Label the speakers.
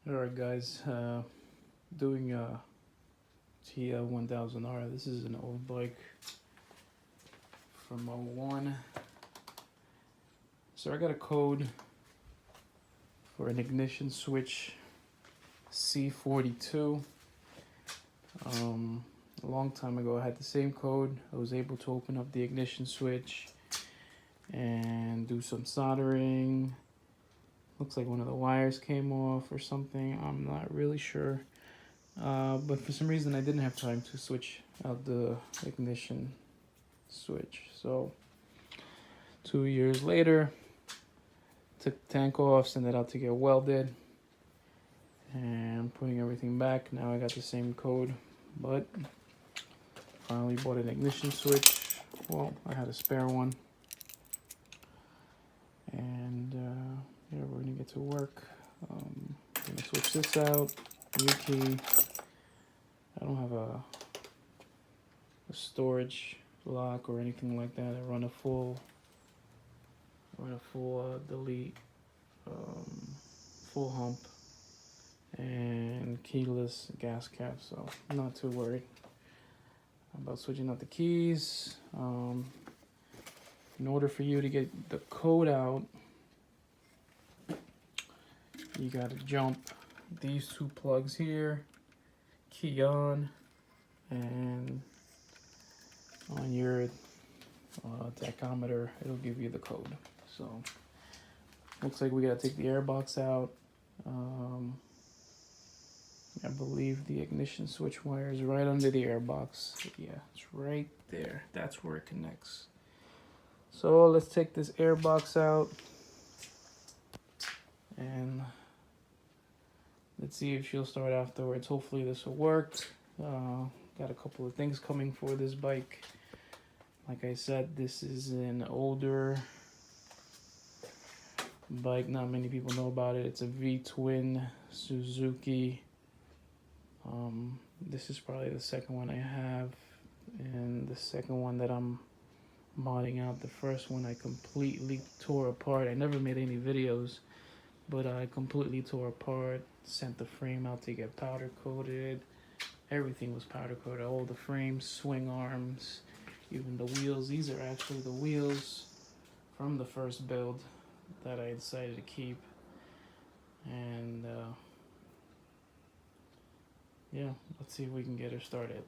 Speaker 1: Alright guys, doing a TL1000R. This is an old bike from '01. So I got a code for an ignition switch C42. A long time ago I had the same code. I was able to open up the ignition switch and do some soldering. Looks like one of the wires came off or something. I'm not really sure. But for some reason I didn't have time to switch out the ignition switch. So 2 years later, took the tank off, sent it out to get welded, and putting everything back. Now I got the same code, but finally bought an ignition switch. Well, I had a spare one. And yeah, we're gonna get to work. I'm gonna switch this out, new key. I don't have a storage lock or anything like that. I run a full delete, full hump, and keyless gas cap, so I'm not too worried about switching out the keys. In order for you to get the code out, you gotta jump these two plugs here, key on, and on your tachometer it'll give you the code. So looks like we gotta take the air box out. I believe the ignition switch wire is right under the air box. Yeah, it's right there. That's where it connects. So let's take this air box out and let's see if she'll start afterwards. Hopefully this will work. Got a couple of things coming for this bike. Like I said, this is an older bike. Not many people know about it. It's a V-twin Suzuki. This is probably the second one I have, and the second one that I'm modding out. The first one I completely tore apart. I never made any videos, but I completely tore apart, sent the frame out to get powder coated. Everything was powder coated, all the frames, swing arms, even the wheels. These are actually the wheels from the first build that I decided to keep. And yeah, let's see if we can get her started.